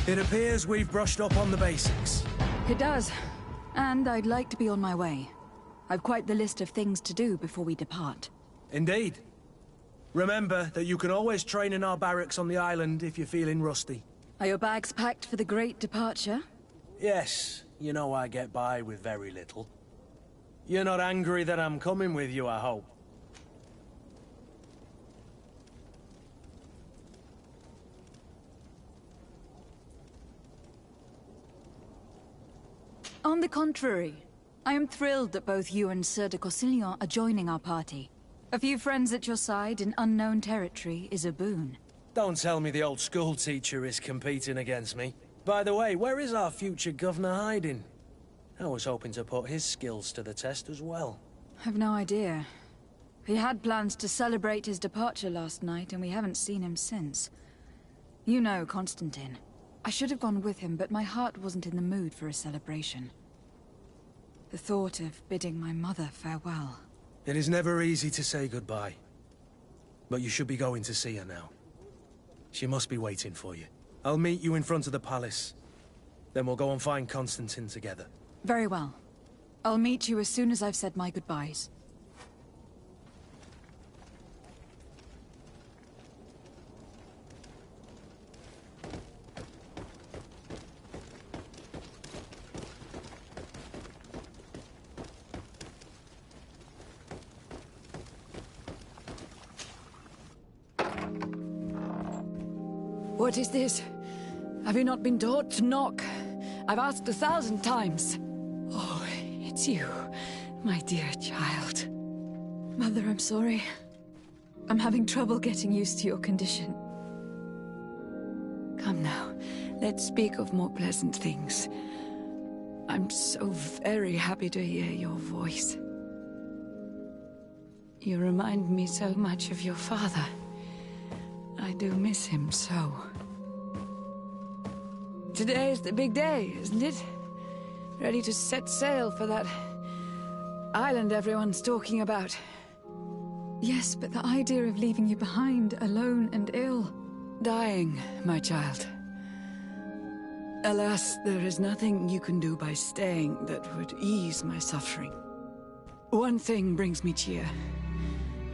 It appears we've brushed up on the basics. It does. And I'd like to be on my way. I've quite the list of things to do before we depart. Indeed. Remember that you can always train in our barracks on the island if you're feeling rusty. Are your bags packed for the great departure? Yes, you know I get by with very little. You're not angry that I'm coming with you, I hope. On the contrary, I am thrilled that both you and Sir de Corsillon are joining our party. A few friends at your side in unknown territory is a boon. Don't tell me the old school teacher is competing against me. By the way, where is our future governor hiding? I was hoping to put his skills to the test as well. I've no idea. He had plans to celebrate his departure last night, and we haven't seen him since. You know Constantine. I should have gone with him, but my heart wasn't in the mood for a celebration. The thought of bidding my mother farewell. It is never easy to say goodbye. But you should be going to see her now. She must be waiting for you. I'll meet you in front of the palace. Then we'll go and find Constantine together. Very well. I'll meet you as soon as I've said my goodbyes. What is this? Have you not been taught to knock? I've asked 1,000 times. Oh, it's you, my dear child. Mother, I'm sorry. I'm having trouble getting used to your condition. Come now, let's speak of more pleasant things. I'm so very happy to hear your voice. You remind me so much of your father. I do miss him so. Today is the big day, isn't it? Ready to set sail for that island everyone's talking about. Yes, but the idea of leaving you behind, alone and ill. Dying, my child. Alas, there is nothing you can do by staying that would ease my suffering. One thing brings me cheer.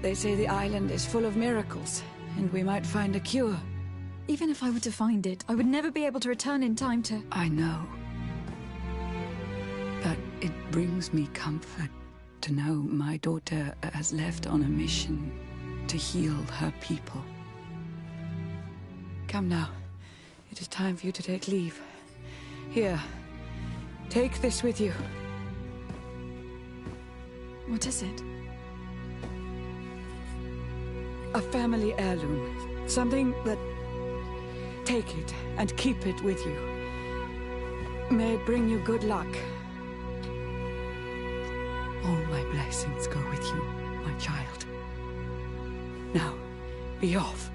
They say the island is full of miracles, and we might find a cure. Even if I were to find it, I would never be able to return in time to... I know. But it brings me comfort to know my daughter has left on a mission to heal her people. Come now. It is time for you to take leave. Here, take this with you. What is it? A family heirloom. Something that... Take it and keep it with you. May it bring you good luck. All my blessings go with you, my child. Now, be off.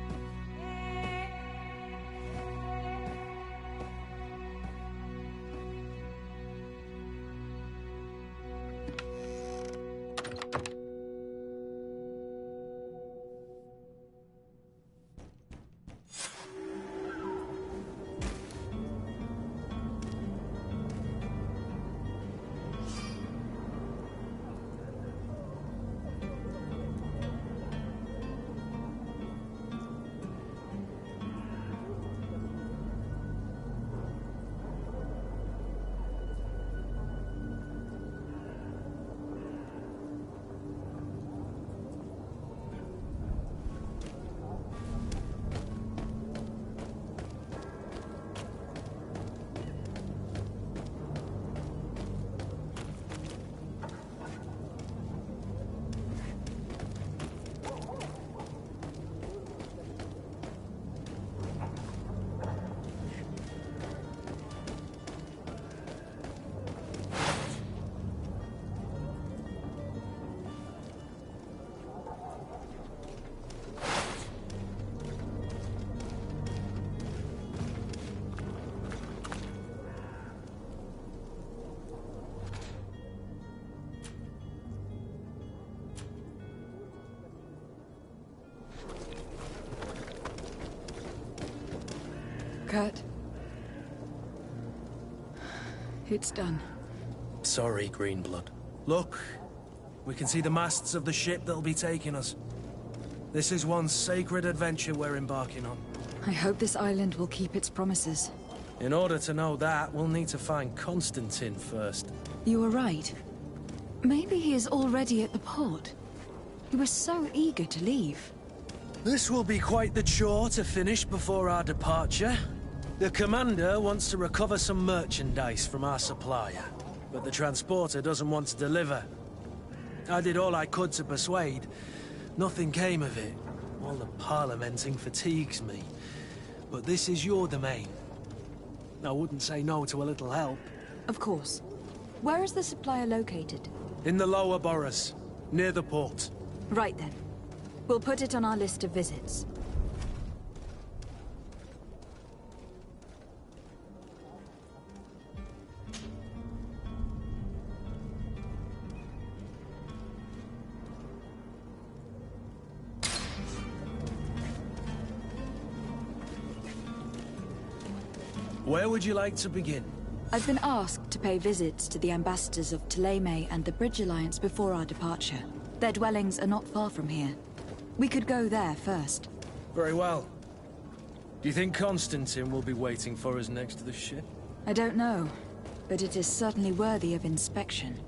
Kurt, It's done. Sorry, Greenblood. Look, we can see the masts of the ship that'll be taking us. This is one sacred adventure we're embarking on. I hope this island will keep its promises. In order to know that, we'll need to find Constantine first. You were right. Maybe he is already at the port. He was so eager to leave. This will be quite the chore to finish before our departure. The commander wants to recover some merchandise from our supplier, but the transporter doesn't want to deliver. I did all I could to persuade. Nothing came of it. All the parliamenting fatigues me. But this is your domain. I wouldn't say no to a little help. Of course. Where is the supplier located? In the lower boroughs, near the port. Right then. We'll put it on our list of visits. Where would you like to begin? I've been asked to pay visits to the ambassadors of Ptolemy and the Bridge Alliance before our departure. Their dwellings are not far from here. We could go there first. Very well. Do you think Constantine will be waiting for us next to the ship? I don't know, but it is certainly worthy of inspection.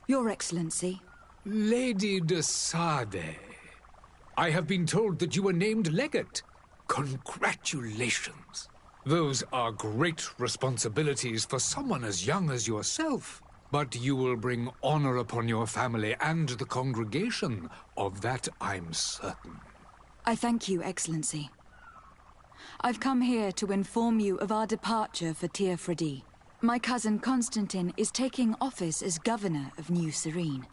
Your Excellency. Lady de Sade, I have been told that you were named legate. Congratulations. Those are great responsibilities for someone as young as yourself. But you will bring honor upon your family and the congregation. Of that I'm certain. I thank you, Excellency. I've come here to inform you of our departure for Teofredi. My cousin Constantine is taking office as governor of New Serene,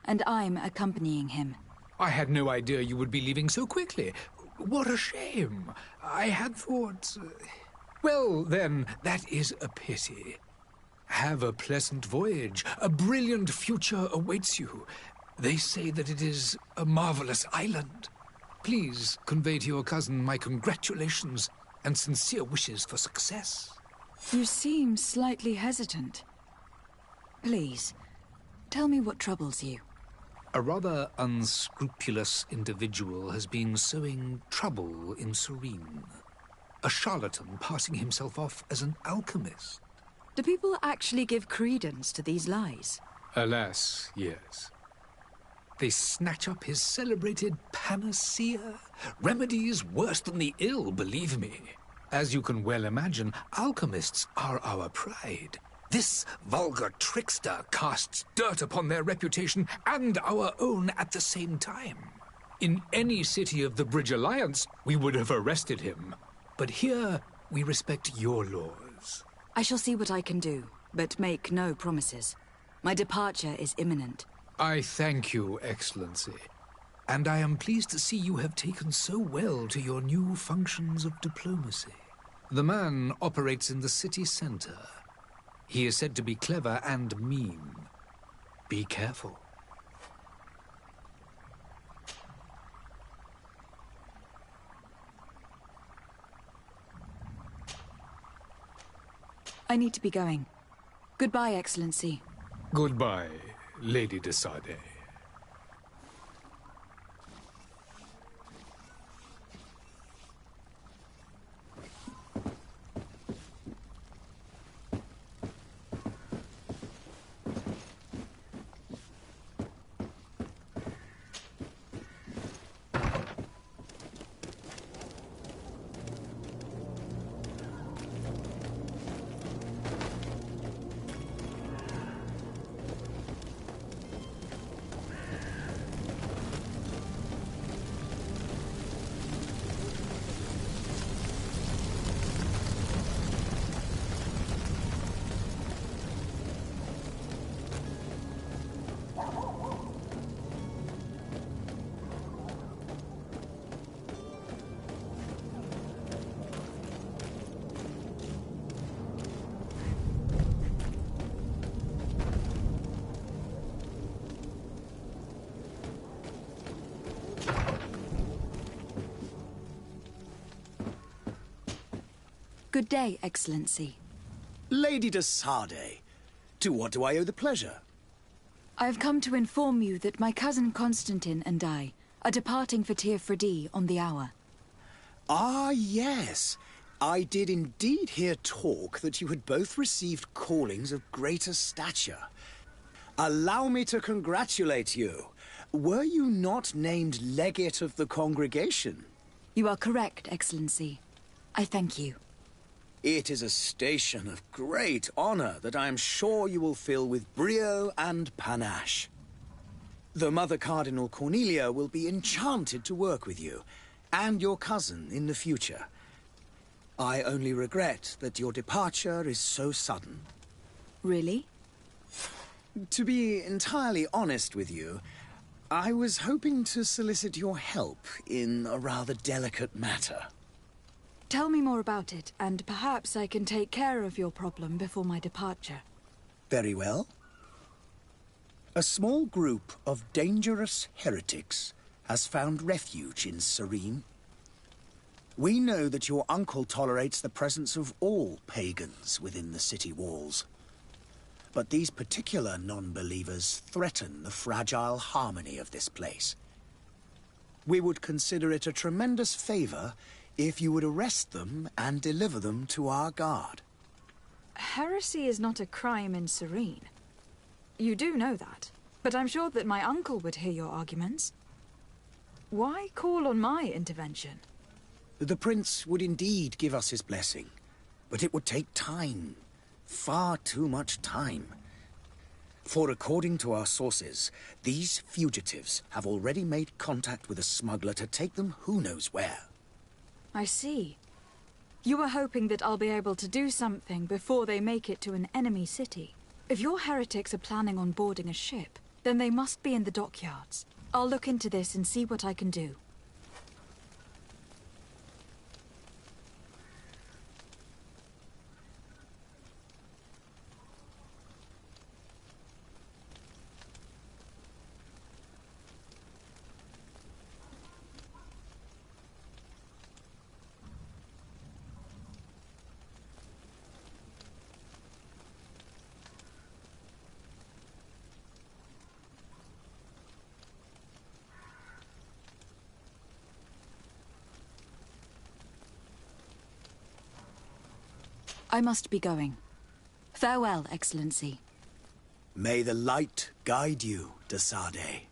and I'm accompanying him. I had no idea you would be leaving so quickly. What a shame. I had thought... Well, then, that is a pity. Have a pleasant voyage. A brilliant future awaits you. They say that it is a marvelous island. Please convey to your cousin my congratulations and sincere wishes for success. You seem slightly hesitant. Please, tell me what troubles you. A rather unscrupulous individual has been sowing trouble in Serene. A charlatan passing himself off as an alchemist. Do people actually give credence to these lies? Alas, yes. They snatch up his celebrated panacea. Remedies worse than the ill, believe me. As you can well imagine, alchemists are our pride. This vulgar trickster casts dirt upon their reputation and our own at the same time. In any city of the Bridge Alliance, we would have arrested him. But here, we respect your laws. I shall see what I can do, but make no promises. My departure is imminent. I thank you, Excellency. And I am pleased to see you have taken so well to your new functions of diplomacy. The man operates in the city center. He is said to be clever and mean. Be careful. I need to be going. Goodbye, Excellency. Goodbye, Lady de Sardet. Good day, Excellency. Lady de Sardet, to what do I owe the pleasure? I have come to inform you that my cousin Constantine and I are departing for Teofredi on the hour. Ah, yes. I did indeed hear talk that you had both received callings of greater stature. Allow me to congratulate you. Were you not named legate of the congregation? You are correct, Excellency. I thank you. It is a station of great honor that I am sure you will fill with brio and panache. The Mother Cardinal Cornelia will be enchanted to work with you, and your cousin in the future. I only regret that your departure is so sudden. Really? To be entirely honest with you, I was hoping to solicit your help in a rather delicate matter. Tell me more about it, and perhaps I can take care of your problem before my departure. Very well. A small group of dangerous heretics has found refuge in Serene. We know that your uncle tolerates the presence of all pagans within the city walls. But these particular non-believers threaten the fragile harmony of this place. We would consider it a tremendous favor if you would arrest them and deliver them to our guard. Heresy is not a crime in Serene. You do know that, but I'm sure that my uncle would hear your arguments. Why call on my intervention? The prince would indeed give us his blessing, but it would take time. Far too much time. For according to our sources, these fugitives have already made contact with a smuggler to take them who knows where. I see. You were hoping that I'll be able to do something before they make it to an enemy city. If your heretics are planning on boarding a ship, then they must be in the dockyards. I'll look into this and see what I can do. I must be going. Farewell, Excellency. May the light guide you, de Sardet.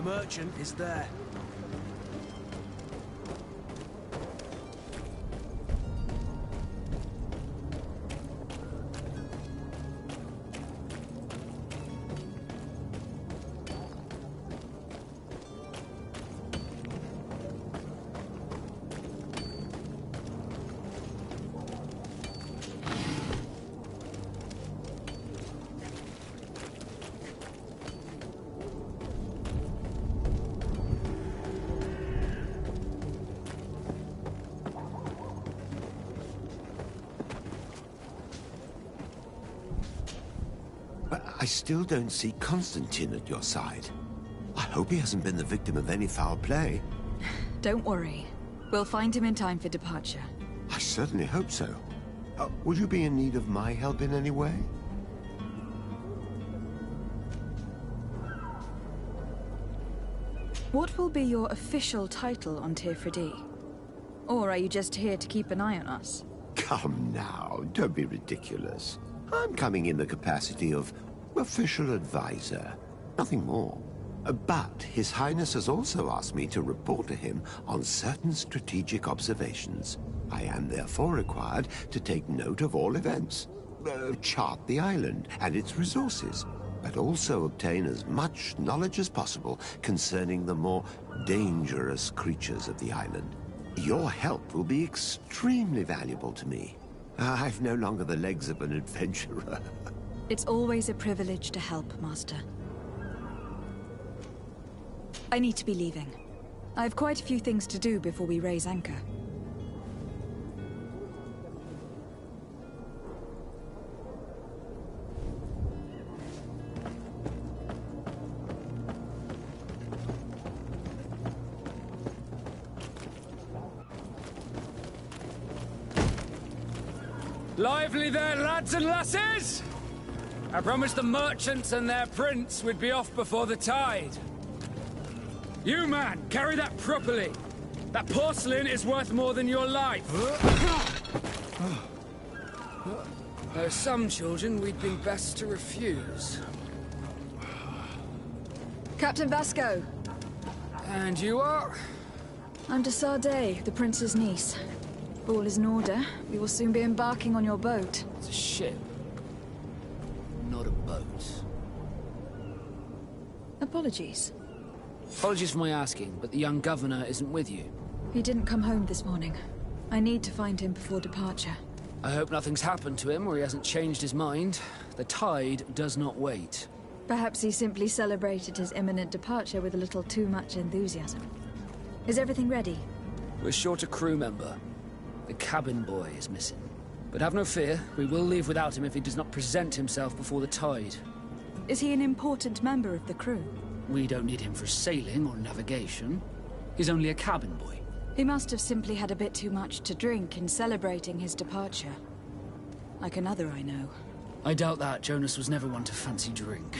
The merchant is there. But I still don't see Constantine at your side. I hope he hasn't been the victim of any foul play. Don't worry. We'll find him in time for departure. I certainly hope so. Would you be in need of my help in any way? What will be your official title on Tifredi? Or are you just here to keep an eye on us? Come now, don't be ridiculous. I'm coming in the capacity of official advisor, nothing more. But His Highness has also asked me to report to him on certain strategic observations. I am therefore required to take note of all events, chart the island and its resources, but also obtain as much knowledge as possible concerning the more dangerous creatures of the island. Your help will be extremely valuable to me. I've no longer the legs of an adventurer. It's always a privilege to help, Master. I need to be leaving. I have quite a few things to do before we raise anchor. Lively there, lads and lasses! I promised the merchants and their prince we'd be off before the tide. You, man, carry that properly. That porcelain is worth more than your life. There are some children we'd be best to refuse. Captain Vasco! And you are? I'm de Sardet, the prince's niece. If all is in order, we will soon be embarking on your boat. It's a ship, not a boat. Apologies. Apologies for my asking, but the young governor isn't with you. He didn't come home this morning. I need to find him before departure. I hope nothing's happened to him or he hasn't changed his mind. The tide does not wait. Perhaps he simply celebrated his imminent departure with a little too much enthusiasm. Is everything ready? We're short a crew member. The cabin boy is missing. But have no fear, we will leave without him if he does not present himself before the tide. Is he an important member of the crew? We don't need him for sailing or navigation. He's only a cabin boy. He must have simply had a bit too much to drink in celebrating his departure. Like another I know. I doubt that. Jonas was never one to fancy drink.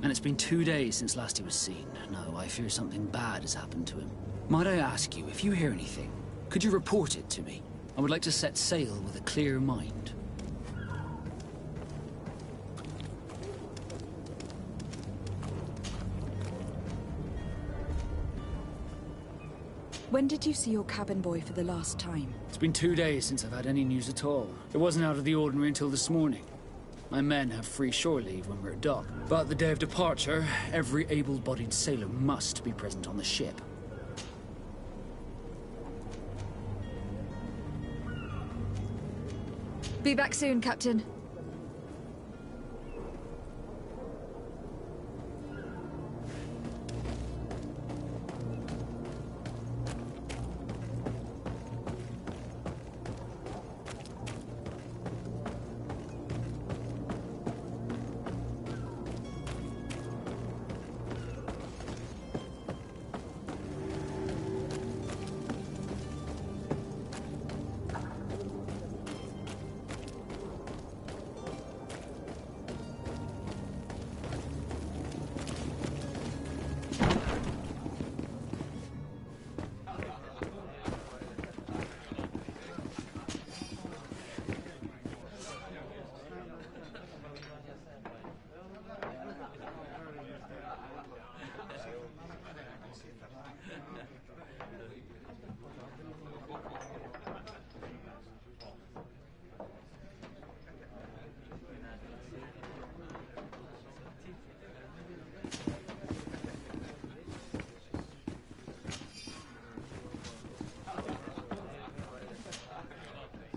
And it's been 2 days since last he was seen. No, I fear something bad has happened to him. Might I ask you, if you hear anything, could you report it to me? I would like to set sail with a clear mind. When did you see your cabin boy for the last time? It's been 2 days since I've had any news at all. It wasn't out of the ordinary until this morning. My men have free shore leave when we're at dock. But the day of departure, every able-bodied sailor must be present on the ship. Be back soon, Captain.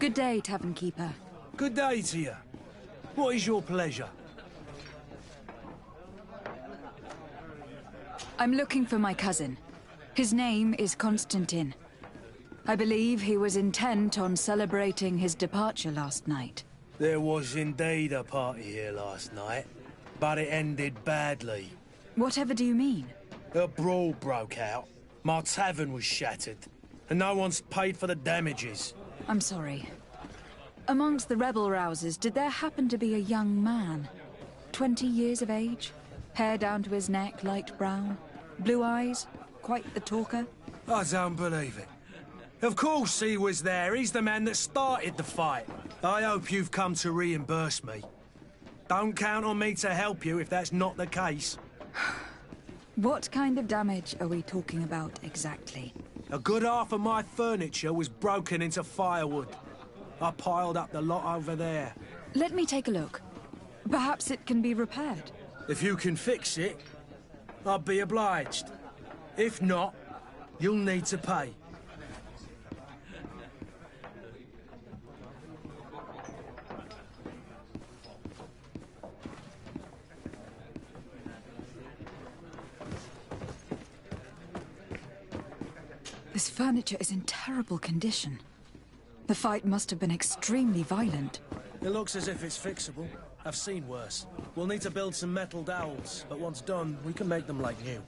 Good day, Tavern Keeper. Good day to you. What is your pleasure? I'm looking for my cousin. His name is Constantine. I believe he was intent on celebrating his departure last night. There was indeed a party here last night, but it ended badly. Whatever do you mean? A brawl broke out. My tavern was shattered, and no one's paid for the damages. I'm sorry. Amongst the rebel rousers, did there happen to be a young man? 20 years of age? Hair down to his neck, light brown? Blue eyes? Quite the talker? I don't believe it. Of course he was there. He's the man that started the fight. I hope you've come to reimburse me. Don't count on me to help you if that's not the case. What kind of damage are we talking about exactly? A good half of my furniture was broken into firewood. I piled up the lot over there. Let me take a look. Perhaps it can be repaired. If you can fix it, I'll be obliged. If not, you'll need to pay. This furniture is in terrible condition. The fight must have been extremely violent. It looks as if it's fixable. I've seen worse. We'll need to build some metal dowels, but once done, we can make them like new.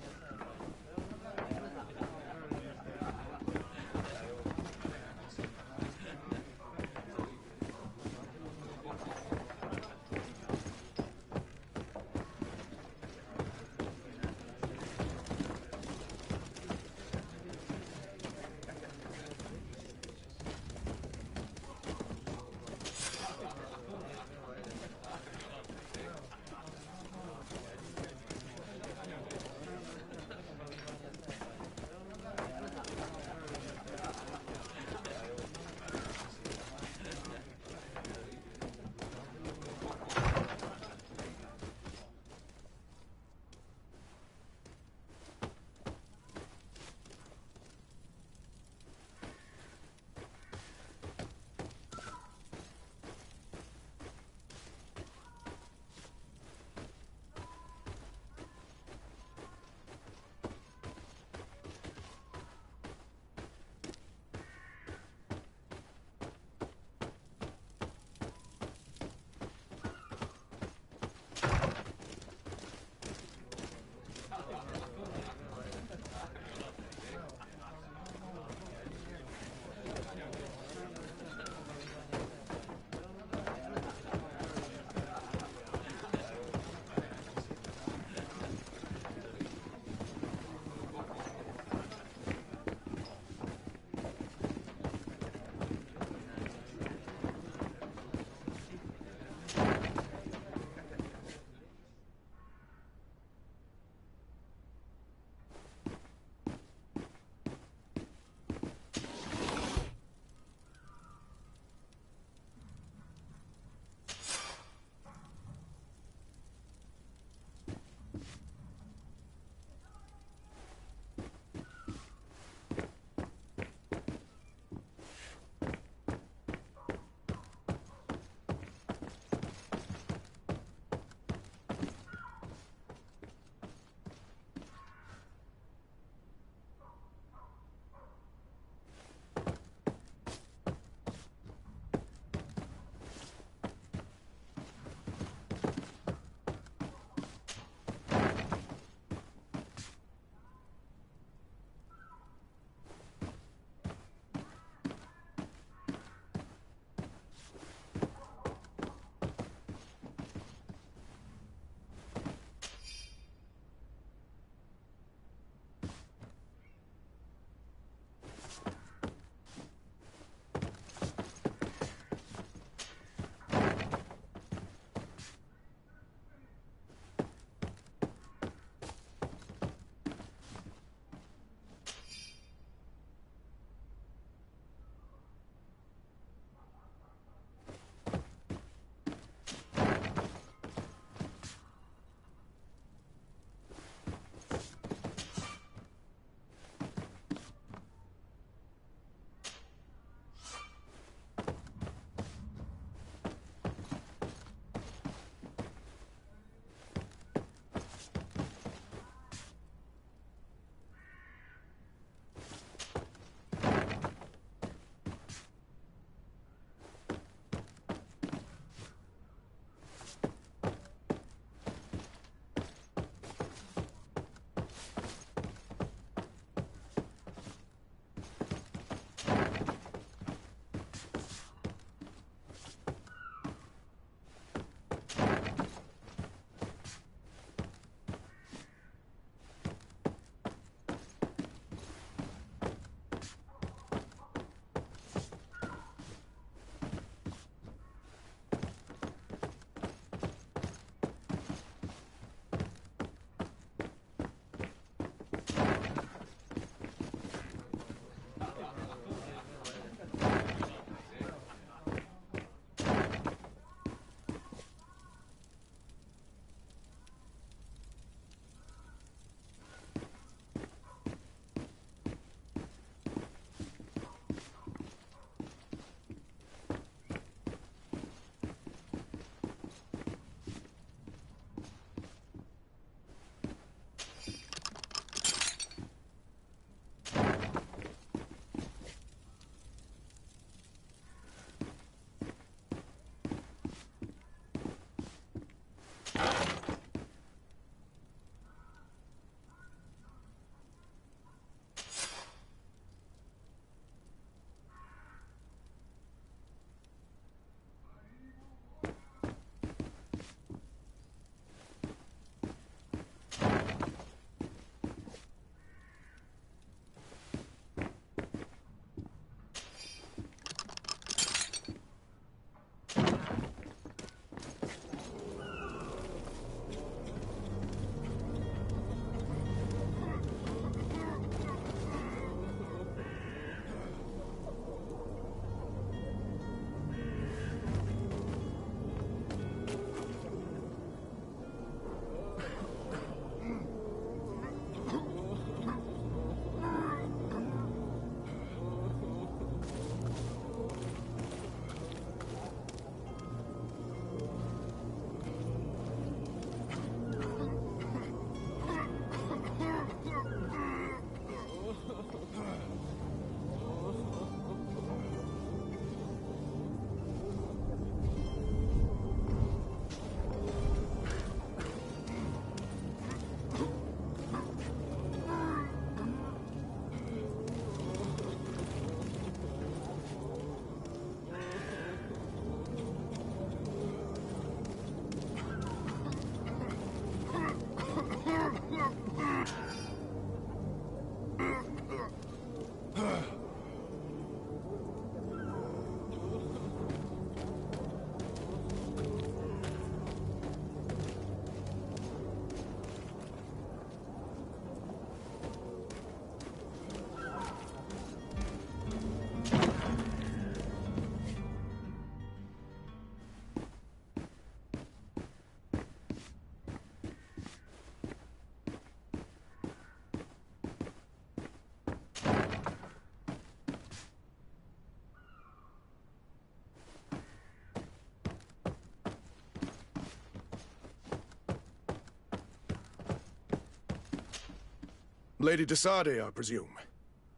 Lady de Sardet, I presume.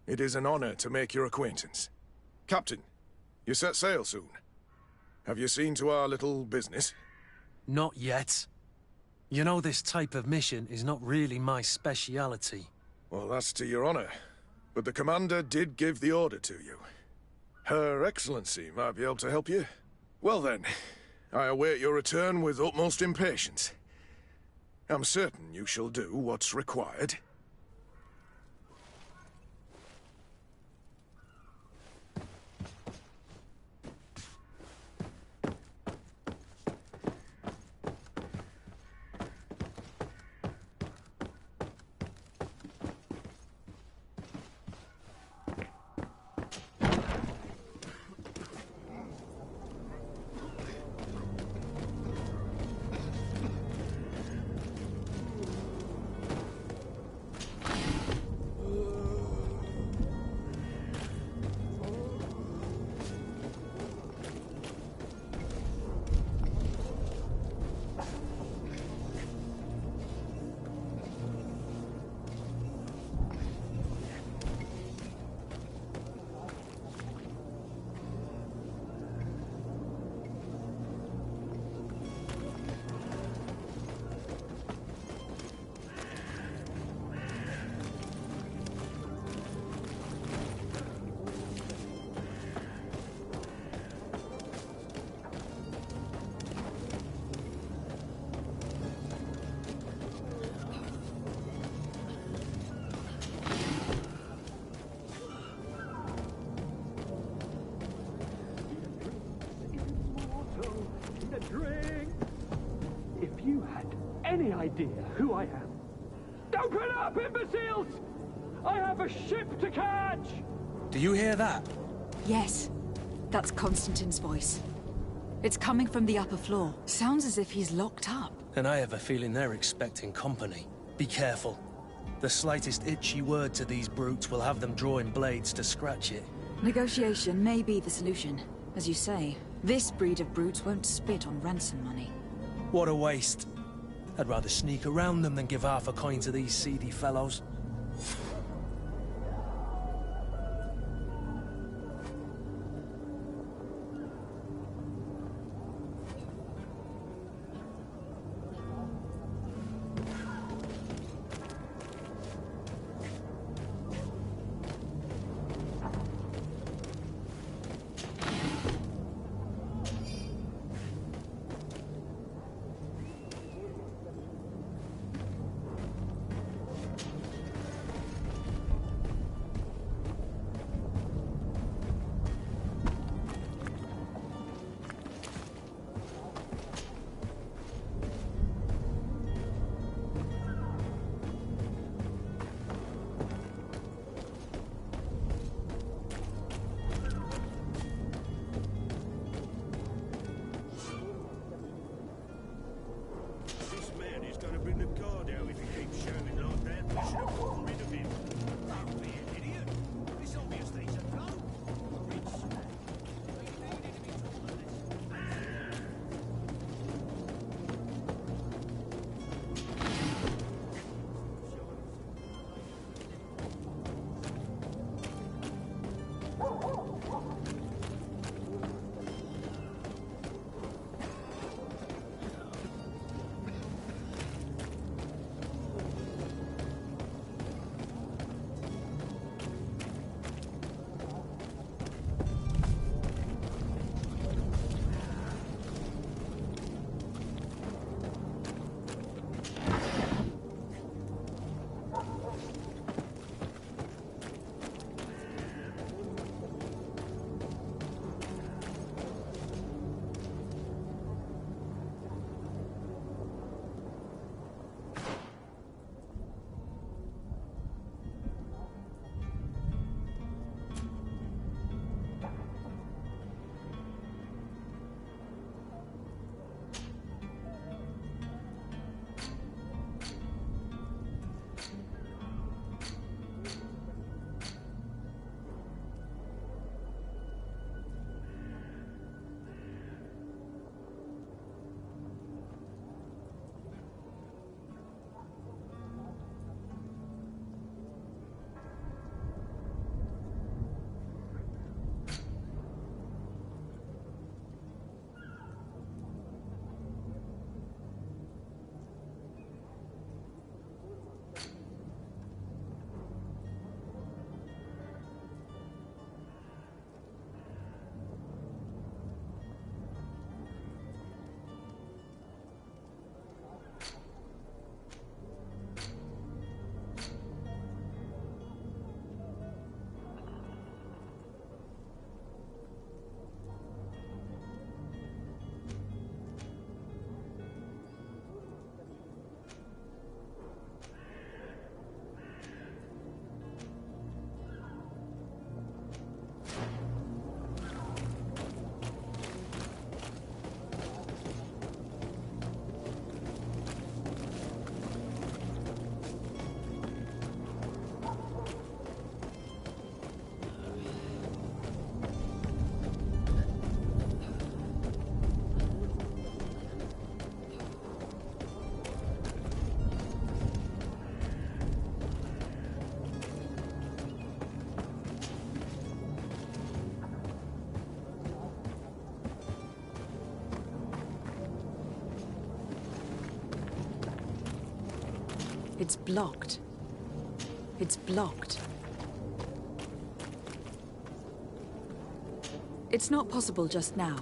It is an honor to make your acquaintance. Captain, you set sail soon. Have you seen to our little business? Not yet. You know, this type of mission is not really my speciality. Well, that's to your honor. But the commander did give the order to you. Her Excellency might be able to help you. Well then, I await your return with utmost impatience. I'm certain you shall do what's required. If you had any idea who I am... Open up, imbeciles! I have a ship to catch! Do you hear that? Yes. That's Constantine's voice. It's coming from the upper floor. Sounds as if he's locked up. And I have a feeling they're expecting company. Be careful. The slightest itchy word to these brutes will have them drawing blades to scratch it. Negotiation may be the solution. As you say, this breed of brutes won't spit on ransom money. What a waste. I'd rather sneak around them than give half a coin to these seedy fellows. It's blocked. It's blocked. It's not possible just now.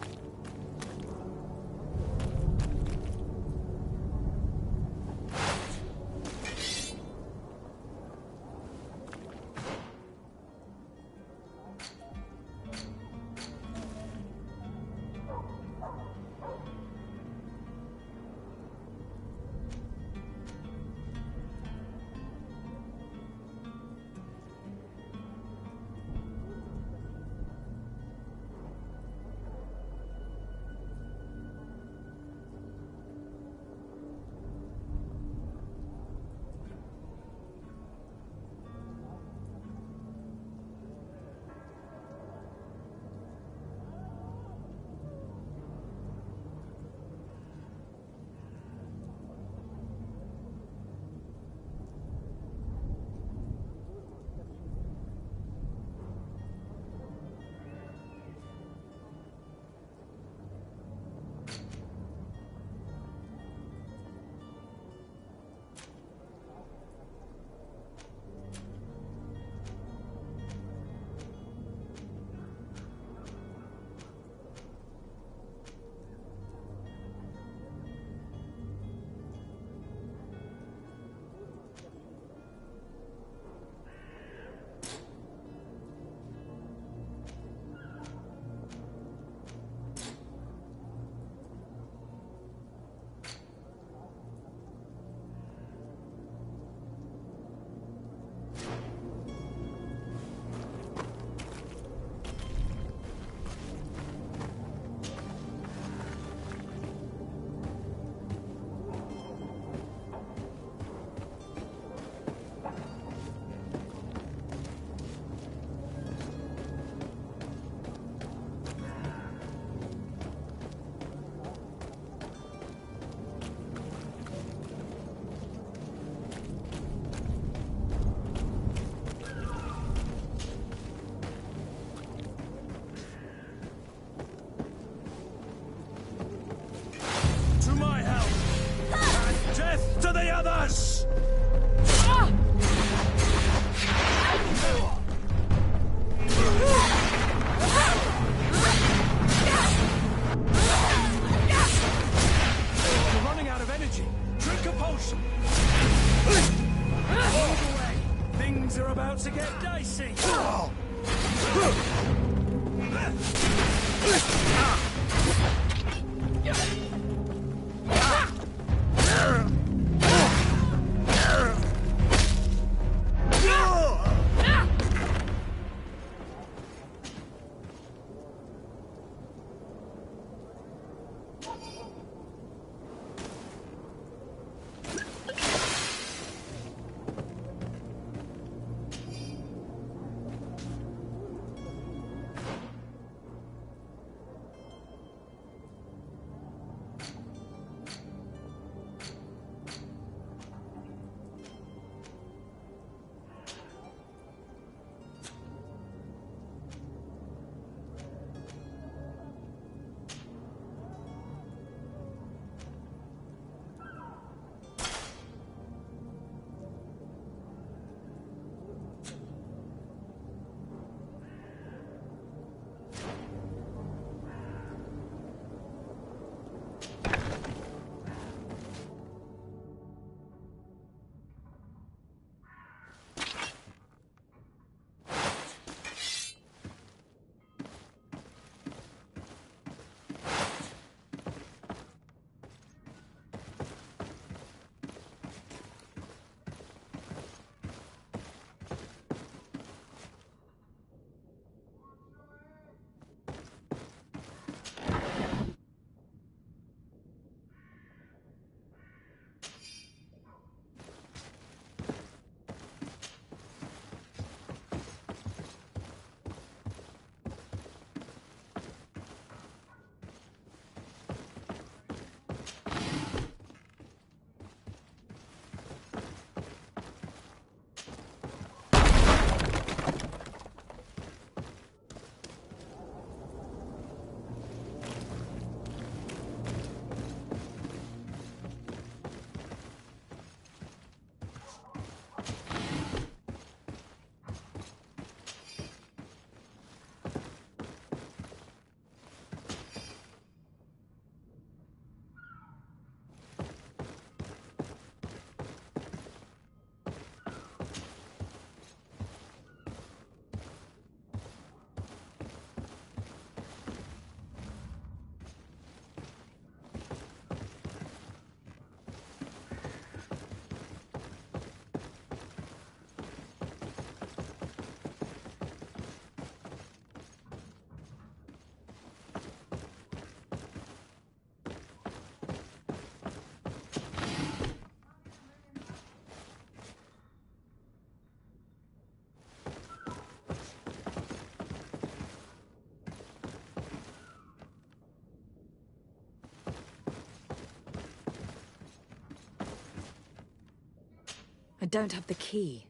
don't have the key.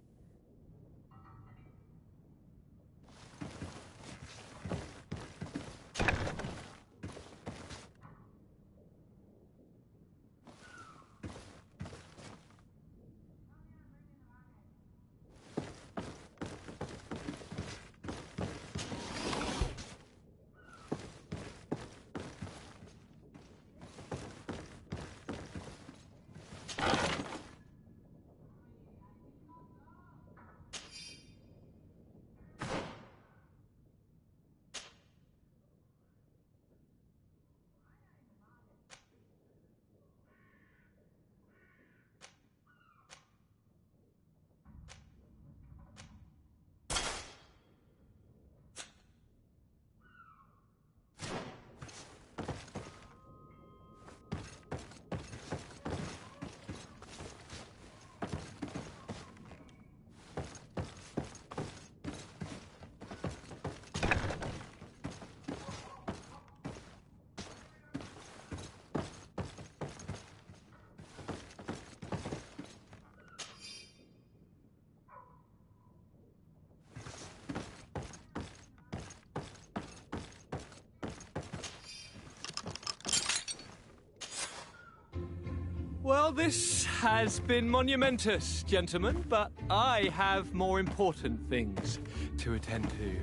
Well, this has been monumentous, gentlemen, but I have more important things to attend to.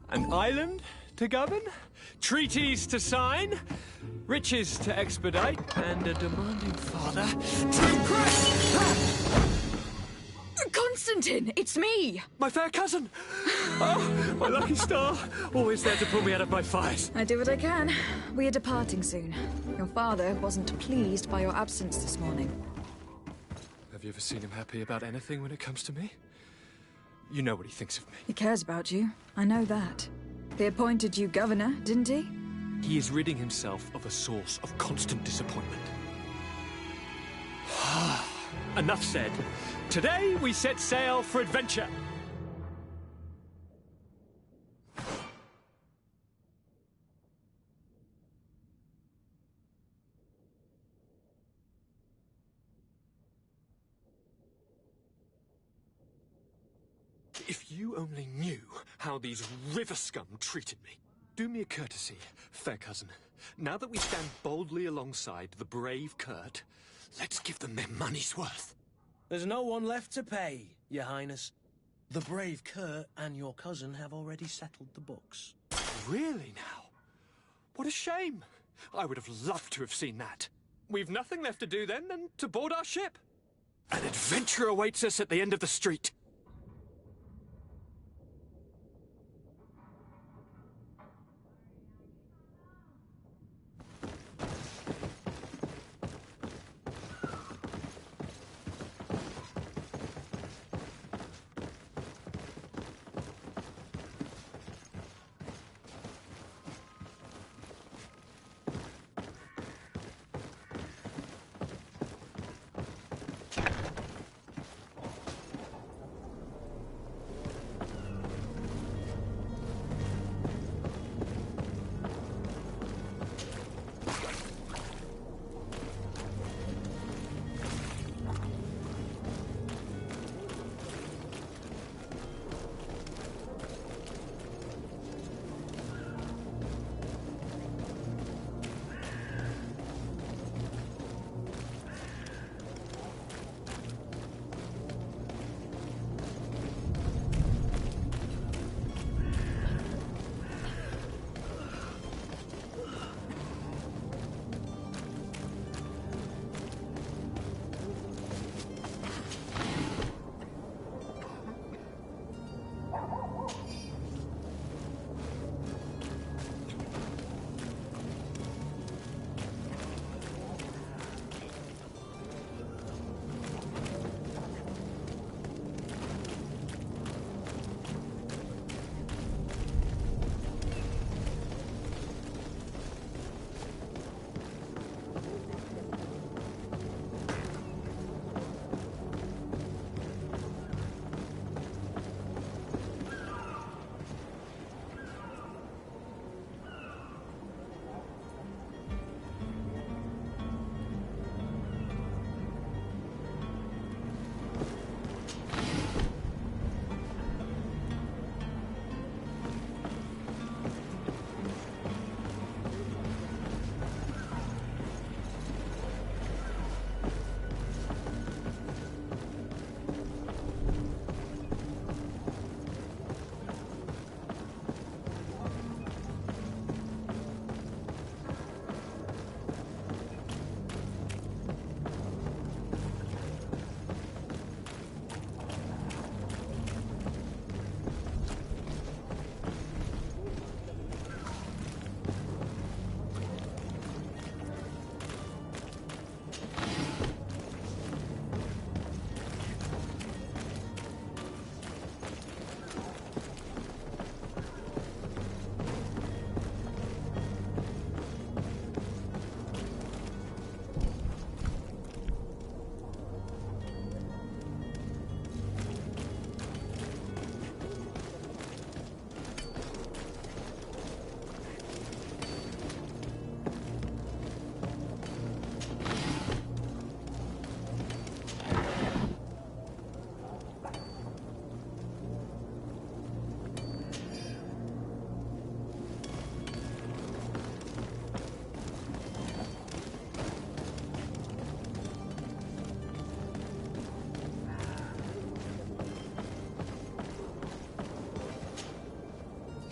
An island to govern, treaties to sign, riches to expedite, and a demanding father to impress. Constantine, it's me! My fair cousin! Oh, my lucky star, always there to pull me out of my fires. I do what I can. We are departing soon. Your father wasn't pleased by your absence this morning. Have you ever seen him happy about anything when it comes to me? You know what he thinks of me. He cares about you. I know that. He appointed you governor, didn't he? He is ridding himself of a source of constant disappointment. Enough said. Today we set sail for adventure. If you only knew how these river scum treated me. Do me a courtesy, fair cousin. Now that we stand boldly alongside the brave Kurt, let's give them their money's worth. There's no one left to pay, Your Highness. The brave Kurt and your cousin have already settled the books. Really now? What a shame. I would have loved to have seen that. We've nothing left to do then than to board our ship. An adventure awaits us at the end of the street.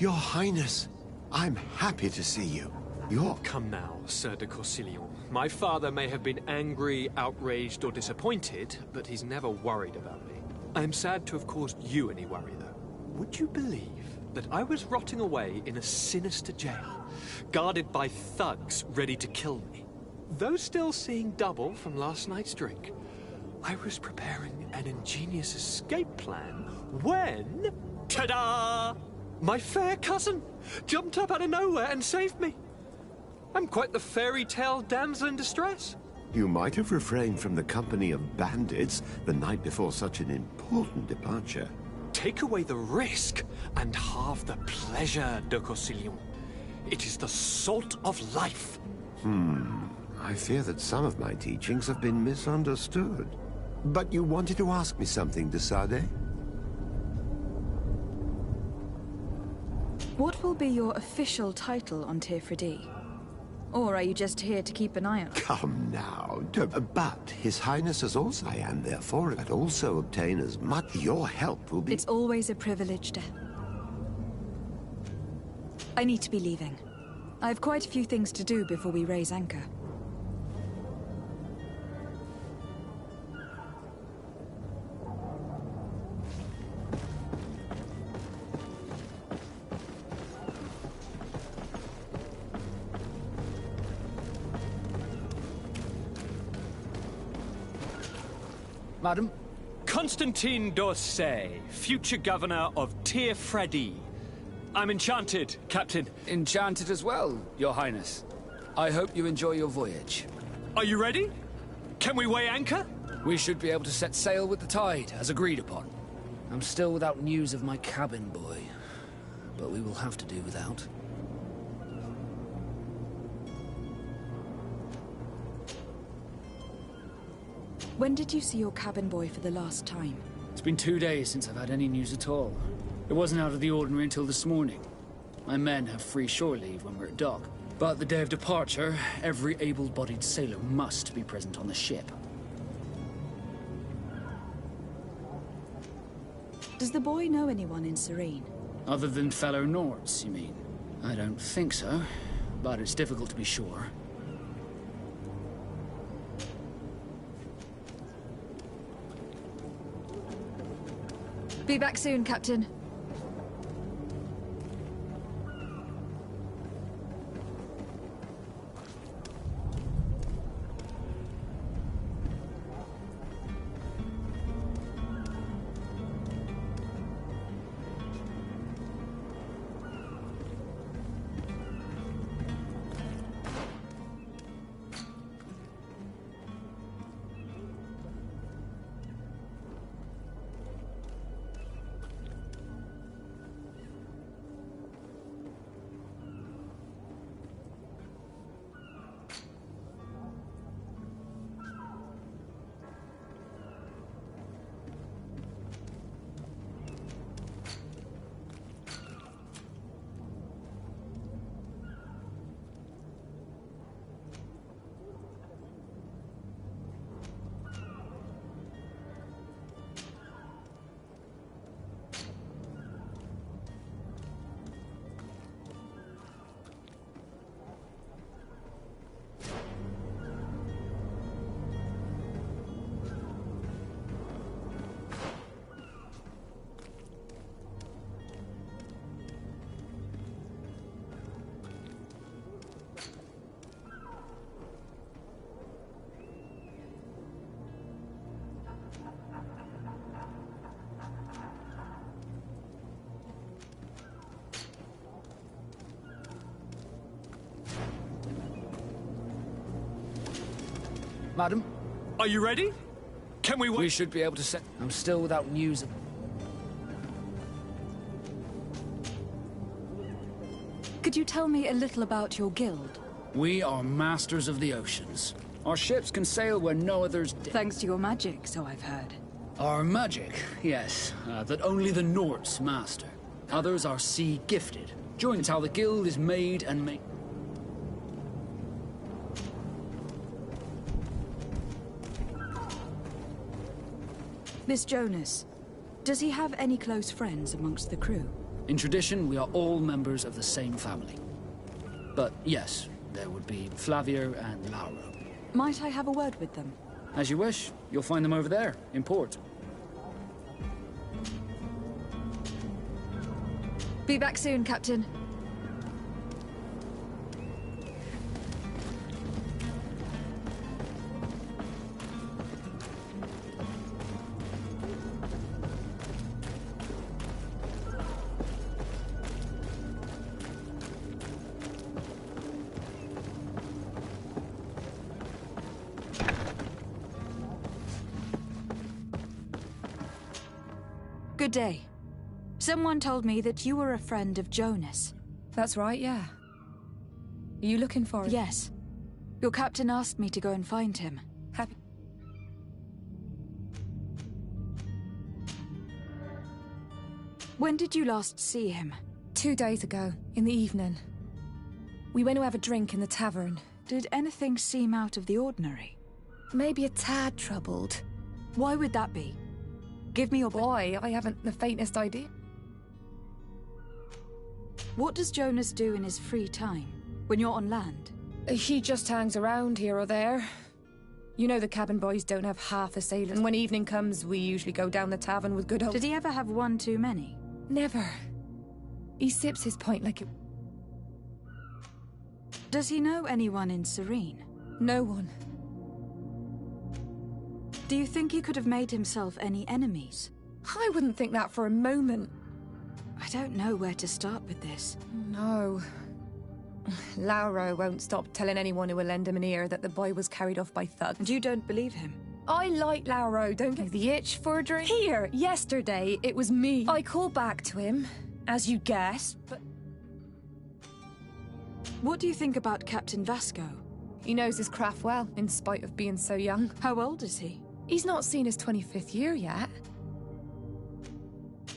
Your Highness, I'm happy to see you. Come now, Sir de Corsilion. My father may have been angry, outraged, or disappointed, but he's never worried about me. I am sad to have caused you any worry, though. Would you believe that I was rotting away in a sinister jail, guarded by thugs ready to kill me? Though still seeing double from last night's drink, I was preparing an ingenious escape plan when... ta-da! My fair cousin jumped up out of nowhere and saved me. I'm quite the fairy tale damsel in distress. You might have refrained from the company of bandits the night before such an important departure. Take away the risk and halve the pleasure, de Corsilion. It is the salt of life. I fear that some of my teachings have been misunderstood. But you wanted to ask me something, de Sade? What will be your official title on Tirfredi? Or are you just here to keep an eye on? Come now, but His Highness is also, and therefore, but also obtain as much your help will be... It's always a privilege to... I need to be leaving. I have quite a few things to do before we raise anchor. Madam? Constantine d'Orsay, future governor of Tirfredi. I'm enchanted, Captain. Enchanted as well, Your Highness. I hope you enjoy your voyage. Are you ready? Can we weigh anchor? We should be able to set sail with the tide, as agreed upon. I'm still without news of my cabin boy, but we will have to do without. When did you see your cabin boy for the last time? It's been 2 days since I've had any news at all. It wasn't out of the ordinary until this morning. My men have free shore leave when we're at dock. But the day of departure, every able-bodied sailor must be present on the ship. Does the boy know anyone in Serene? Other than fellow Nords, you mean? I don't think so, but it's difficult to be sure. Be back soon, Captain. Madam? Are you ready? Can we wait? We should be able to set... I'm still without news of... Could you tell me a little about your guild? We are masters of the oceans. Our ships can sail where no others dare. Thanks to your magic, so I've heard. Our magic, yes, that only the Nords master. Others are sea-gifted. Join how the guild is made and made. Miss Jonas, does he have any close friends amongst the crew? In tradition, we are all members of the same family. But yes, there would be Flavio and Lauro. Might I have a word with them? As you wish. You'll find them over there, in port. Be back soon, Captain. Good day. Someone told me that you were a friend of Jonas. That's right, yeah. Are you looking for him? Yes. Your captain asked me to go and find him. Happy. When did you last see him? 2 days ago, in the evening. We went to have a drink in the tavern. Did anything seem out of the ordinary? Maybe a tad troubled. Why would that be? Give me your... Boy, I haven't the faintest idea. What does Jonas do in his free time, when you're on land? He just hangs around here or there. You know the cabin boys don't have half a sailor, and when evening comes, we usually go down the tavern with good old... Did he ever have one too many? Never. He sips his pint like it... Does he know anyone in Serene? No one. Do you think he could have made himself any enemies? I wouldn't think that for a moment. I don't know where to start with this. No. Lauro won't stop telling anyone who will lend him an ear that the boy was carried off by thugs. And you don't believe him? I like Lauro, don't get the itch for a drink. Here, yesterday, it was me. I called back to him, as you guessed, but... What do you think about Captain Vasco? He knows his craft well, in spite of being so young. How old is he? He's not seen his 25th year yet.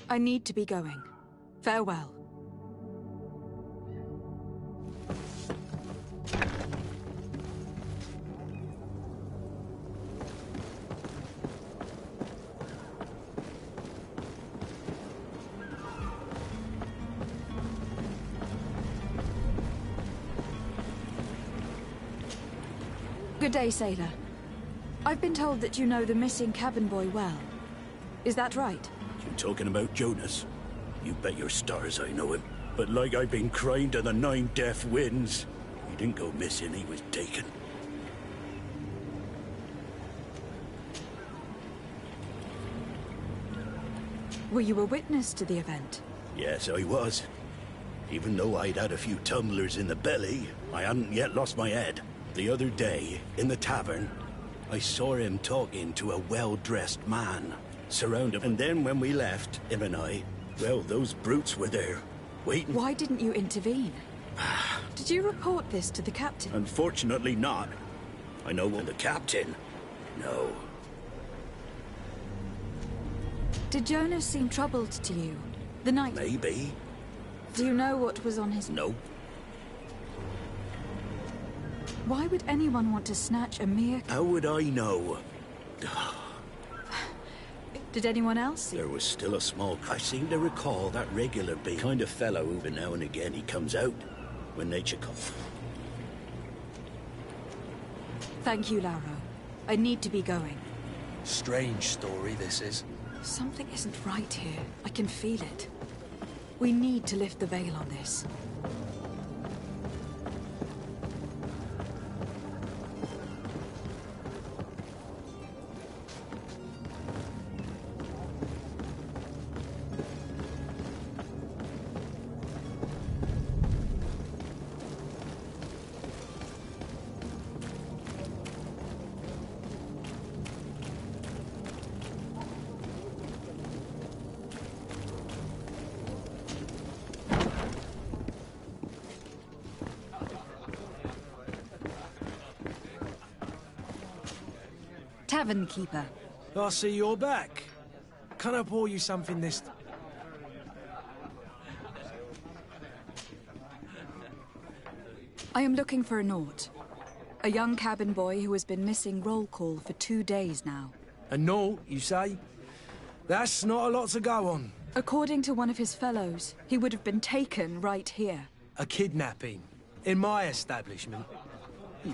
I need to be going. Farewell. Good day, sailor. I've been told that you know the missing cabin boy well. Is that right? You talking about Jonas? You bet your stars I know him. But like I've been crying to the 9 deaf winds, he didn't go missing, he was taken. Were you a witness to the event? Yes, I was. Even though I'd had a few tumblers in the belly, I hadn't yet lost my head. The other day, in the tavern, I saw him talking to a well-dressed man, surrounded. And then when we left, him and I, well, those brutes were there, waiting. Why didn't you intervene? Did you report this to the captain? Unfortunately not. I know the captain. No. Did Jonas seem troubled to you? The night? Maybe. Do you know what was on his... No. Why would anyone want to snatch a mere... How would I know? Did anyone else see? There was still a small... I seem to recall that regular big kind of fellow who now and again he comes out when nature calls. Thank you, Lauro. I need to be going. Strange story, this is. Something isn't right here. I can feel it. We need to lift the veil on this. Tavern keeper. I see you're back. Can I pour you something this... I am looking for a Naut. A young cabin boy who has been missing roll call for 2 days now. A Naut, you say? That's not a lot to go on. According to one of his fellows, he would have been taken right here. A kidnapping? In my establishment?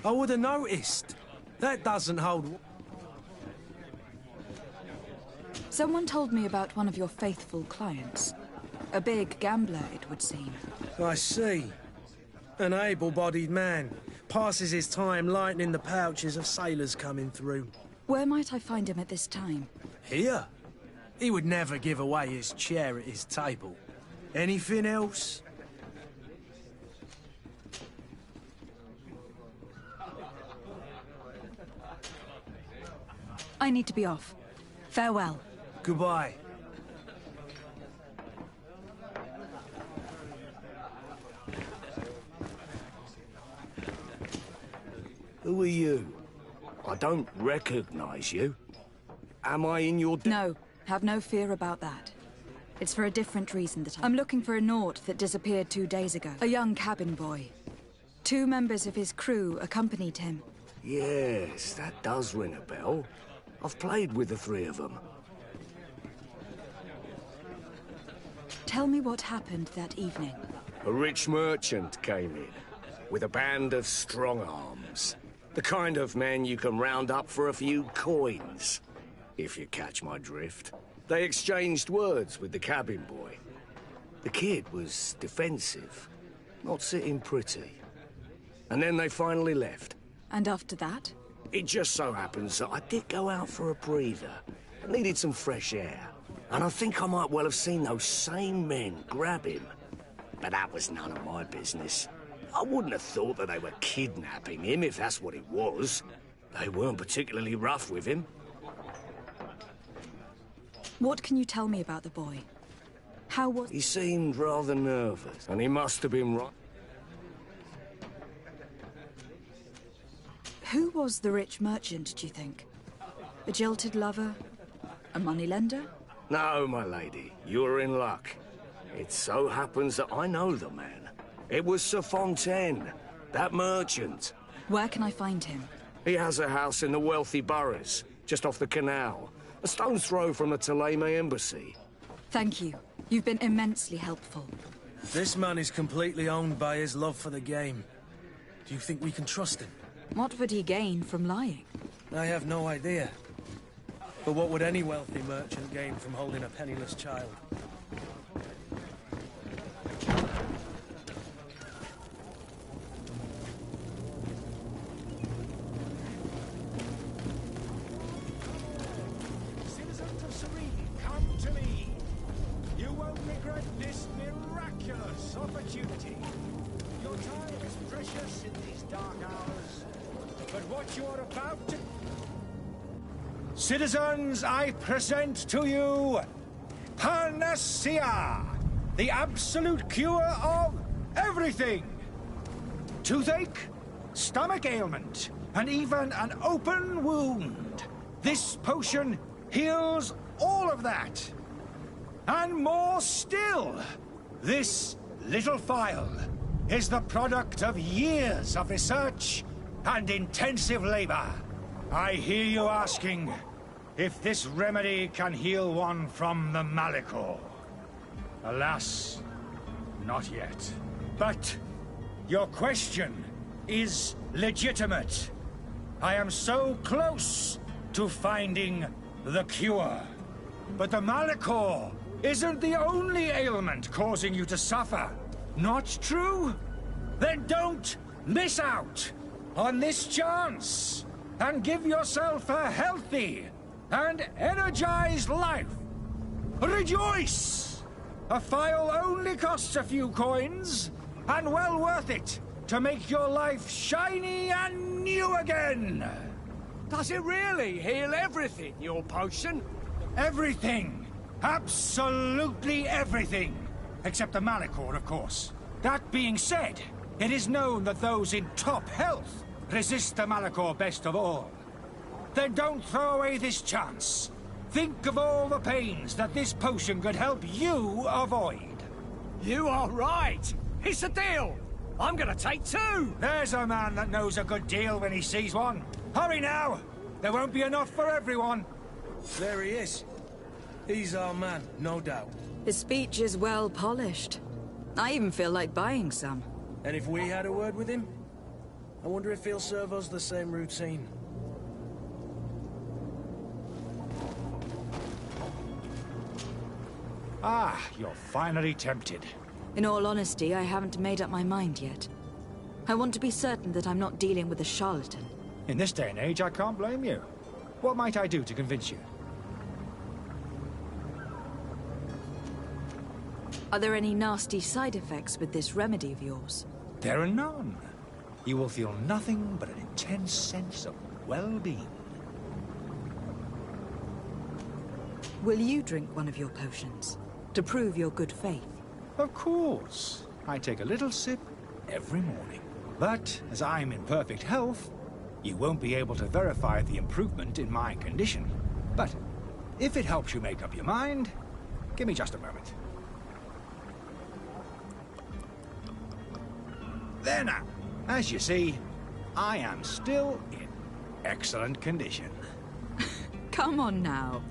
I would have noticed. That doesn't hold... Someone told me about one of your faithful clients. A big gambler, it would seem. I see. An able-bodied man. Passes his time lightening the pouches of sailors coming through. Where might I find him at this time? Here? He would never give away his chair at his table. Anything else? I need to be off. Farewell. Goodbye. Who are you? I don't recognize you. Am I in your... No, have no fear about that. It's for a different reason that I'm looking for a Naut that disappeared 2 days ago. A young cabin boy. 2 members of his crew accompanied him. Yes, that does ring a bell. I've played with the 3 of them. Tell me what happened that evening. A rich merchant came in, with a band of strong arms. The kind of men you can round up for a few coins, if you catch my drift. They exchanged words with the cabin boy. The kid was defensive, not sitting pretty. And then they finally left. And after that? It just so happens that I did go out for a breather. I needed some fresh air. And I think I might well have seen those same men grab him. But that was none of my business. I wouldn't have thought that they were kidnapping him, if that's what it was. They weren't particularly rough with him. What can you tell me about the boy? How was... He seemed rather nervous, and he must have been right. Who was the rich merchant, do you think? A jilted lover? A moneylender? No, my lady, you're in luck. It so happens that I know the man. It was Sir Fontaine, that merchant. Where can I find him? He has a house in the wealthy boroughs, just off the canal. A stone's throw from the Theleme embassy. Thank you. You've been immensely helpful. This man is completely owned by his love for the game. Do you think we can trust him? What would he gain from lying? I have no idea. But what would any wealthy merchant gain from holding a penniless child? Citizens of Serene, come to me. You won't regret this miraculous opportunity. Your time is precious in these dark hours. But what you're about to... Citizens, I present to you Panacea, the absolute cure of everything. Toothache, stomach ailment, and even an open wound. This potion heals all of that. And more still, this little phial is the product of years of research and intensive labor. I hear you asking if this remedy can heal one from the Malachor. Alas, not yet. But your question is legitimate. I am so close to finding the cure. But the Malachor isn't the only ailment causing you to suffer. Not true? Then don't miss out on this chance and give yourself a healthy and energized life. Rejoice! A phial only costs a few coins, and well worth it to make your life shiny and new again. Does it really heal everything, your potion? Everything. Absolutely everything. Except the Malachor, of course. That being said, it is known that those in top health resist the Malachor best of all. Then don't throw away this chance. Think of all the pains that this potion could help you avoid. You are right. It's a deal. I'm gonna take 2. There's a man that knows a good deal when he sees one. Hurry now. There won't be enough for everyone. There he is. He's our man, no doubt. His speech is well polished. I even feel like buying some. And if we had a word with him? I wonder if he'll serve us the same routine. Ah, you're finally tempted. In all honesty, I haven't made up my mind yet. I want to be certain that I'm not dealing with a charlatan. In this day and age, I can't blame you. What might I do to convince you? Are there any nasty side effects with this remedy of yours? There are none. You will feel nothing but an intense sense of well-being. Will you drink one of your potions? To prove your good faith? Of course. I take a little sip every morning. But, as I'm in perfect health, you won't be able to verify the improvement in my condition. But, if it helps you make up your mind, give me just a moment. There now. As you see, I am still in excellent condition. Come on now.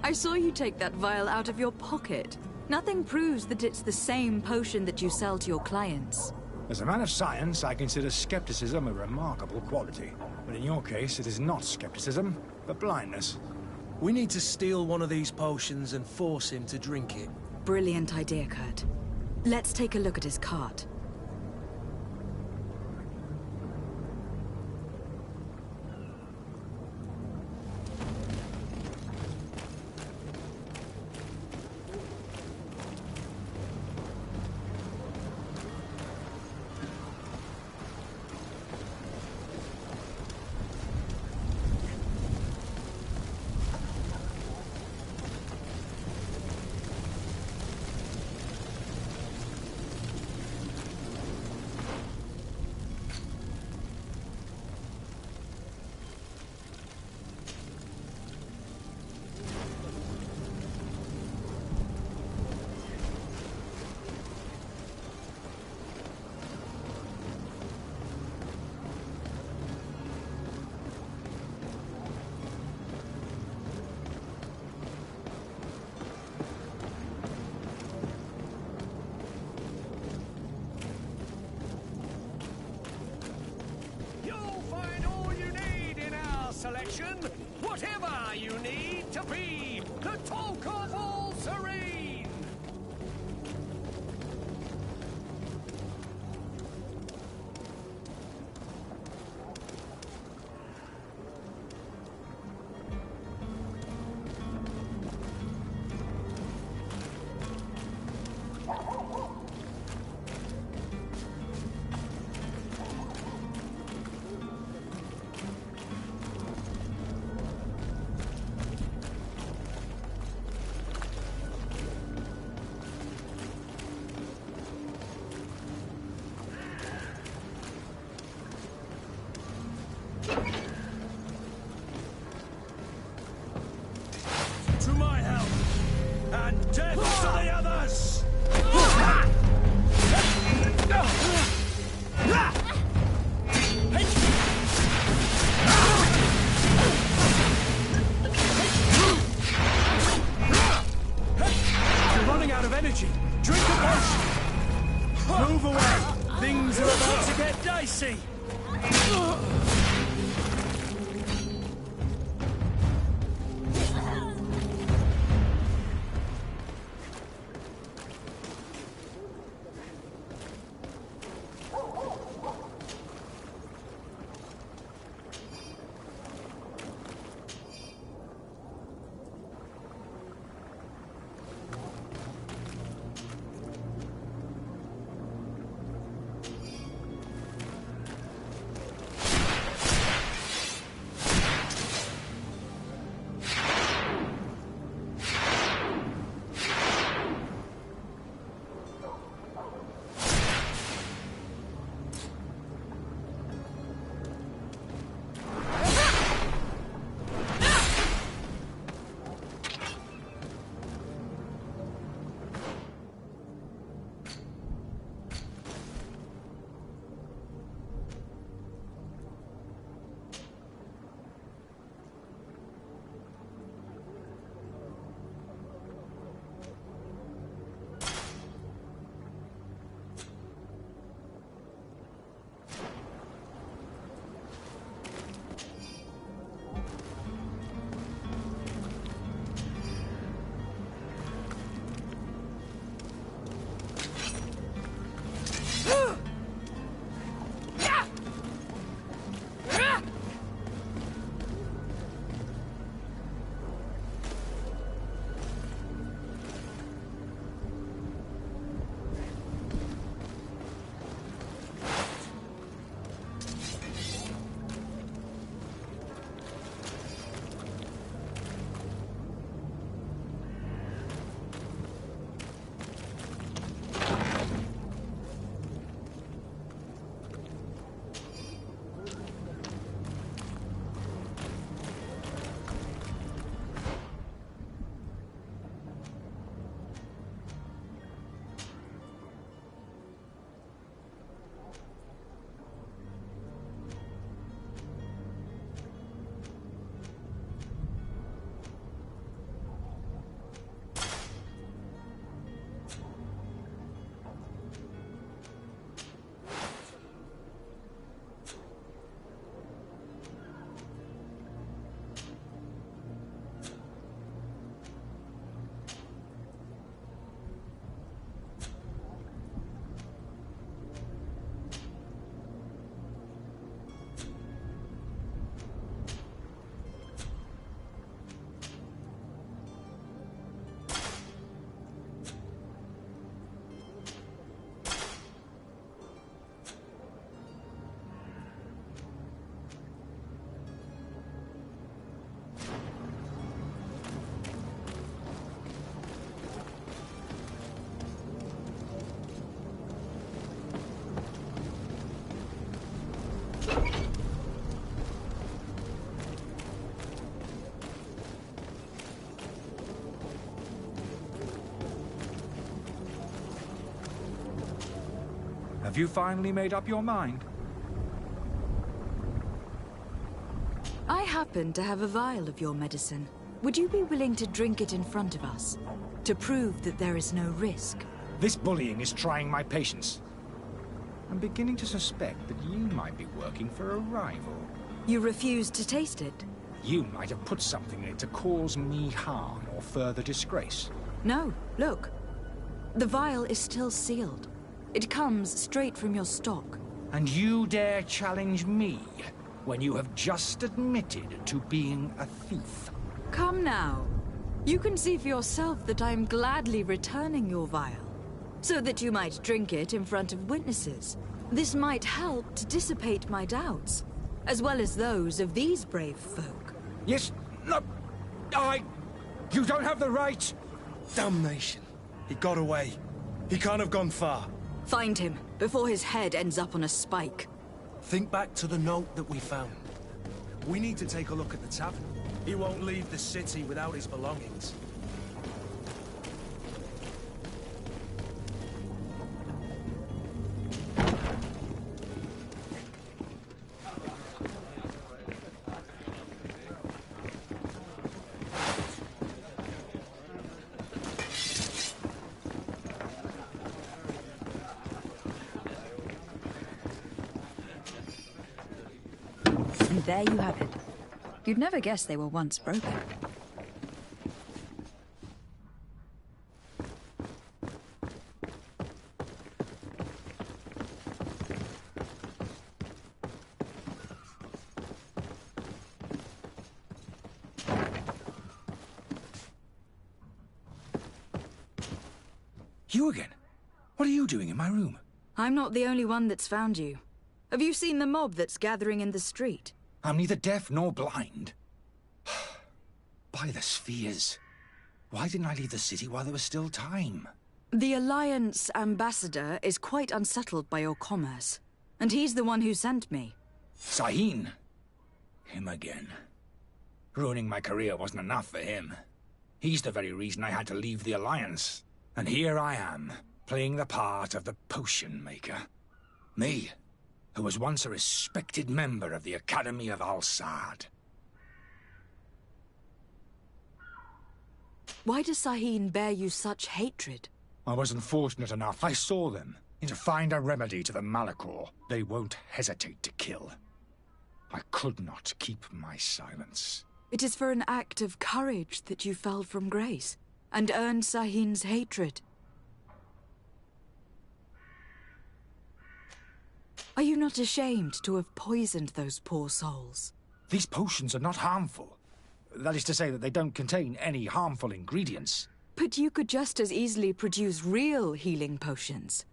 I saw you take that vial out of your pocket. Nothing proves that it's the same potion that you sell to your clients. As a man of science, I consider skepticism a remarkable quality. But in your case, it is not skepticism, but blindness. We need to steal one of these potions and force him to drink it. Brilliant idea, Kurt. Let's take a look at his cart. Selection, whatever you need to be the talk of all Serene. Move away! Things are about to get dicey! Have you finally made up your mind? I happen to have a vial of your medicine. Would you be willing to drink it in front of us? To prove that there is no risk? This bullying is trying my patience. I'm beginning to suspect that you might be working for a rival. You refuse to taste it? You might have put something in it to cause me harm or further disgrace. No, look. The vial is still sealed. It comes straight from your stock. And you dare challenge me when you have just admitted to being a thief? Come now. You can see for yourself that I am gladly returning your vial, so that you might drink it in front of witnesses. This might help to dissipate my doubts, as well as those of these brave folk. Yes, no, you don't have the right. Damnation. He got away. He can't have gone far. Find him, before his head ends up on a spike. Think back to the note that we found. We need to take a look at the tavern. He won't leave the city without his belongings. And there you have it. You'd never guess they were once broken. You again? What are you doing in my room? I'm not the only one that's found you. Have you seen the mob that's gathering in the street? I'm neither deaf nor blind. By the spheres. Why didn't I leave the city while there was still time? The Alliance ambassador is quite unsettled by your commerce. And he's the one who sent me. Sahin. Him again. Ruining my career wasn't enough for him. He's the very reason I had to leave the Alliance. And here I am, playing the part of the potion maker. Me, who was once a respected member of the Academy of Al-Sad. Why does Sahin bear you such hatred? I wasn't fortunate enough. I saw them. And to find a remedy to the Malachor, they won't hesitate to kill. I could not keep my silence. It is for an act of courage that you fell from grace, and earned Sahin's hatred. Are you not ashamed to have poisoned those poor souls? These potions are not harmful. That is to say that they don't contain any harmful ingredients. But you could just as easily produce real healing potions.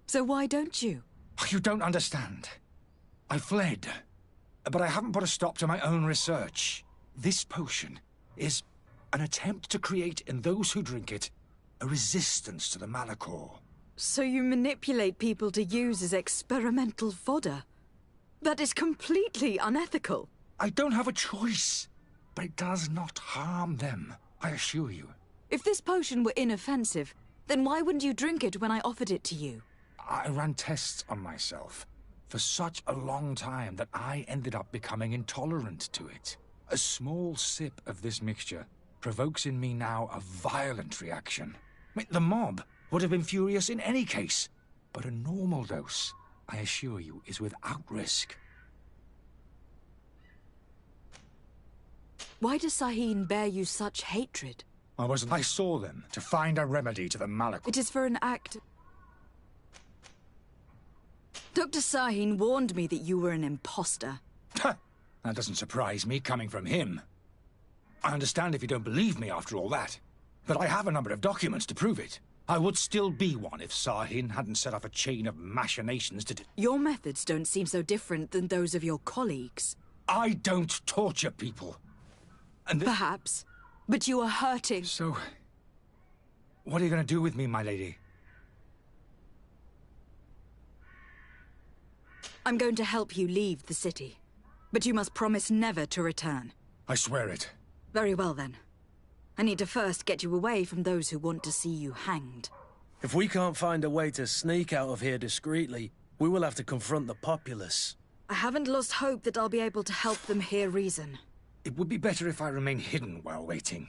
So why don't you? You don't understand. I fled, but I haven't put a stop to my own research. This potion is an attempt to create in those who drink it a resistance to the Malachor. So you manipulate people to use as experimental fodder? That is completely unethical. I don't have a choice, but it does not harm them, I assure you. If this potion were inoffensive, then why wouldn't you drink it when I offered it to you? I ran tests on myself for such a long time that I ended up becoming intolerant to it. A small sip of this mixture provokes in me now a violent reaction. I mean, the mob would have been furious in any case, but a normal dose, I assure you, is without risk. Why does Sahin bear you such hatred? I saw them to find a remedy to the Malachor. It is for an act... Dr. Sahin warned me that you were an imposter. That doesn't surprise me, coming from him. I understand if you don't believe me after all that, but I have a number of documents to prove it. I would still be one if Sahin hadn't set up a chain of machinations to... Your methods don't seem so different than those of your colleagues. I don't torture people. And perhaps, but you are hurting. So, what are you going to do with me, my lady? I'm going to help you leave the city, but you must promise never to return. I swear it. Very well, then. I need to first get you away from those who want to see you hanged. If we can't find a way to sneak out of here discreetly, we will have to confront the populace. I haven't lost hope that I'll be able to help them hear reason. It would be better if I remain hidden while waiting.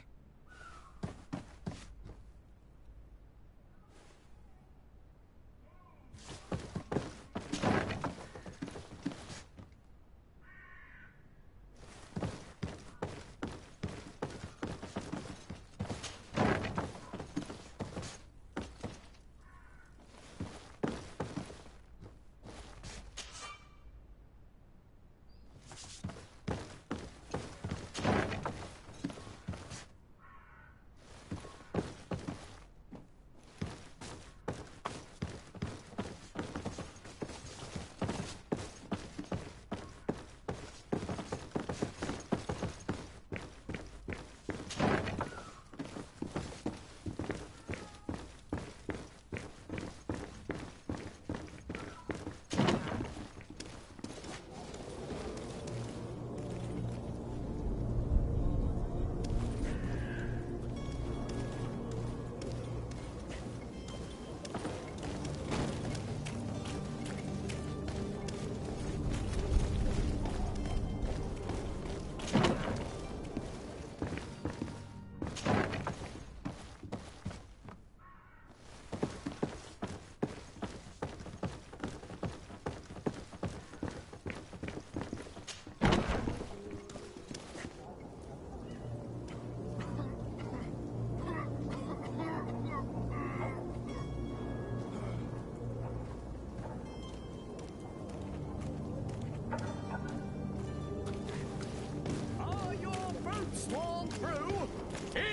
Sworn through?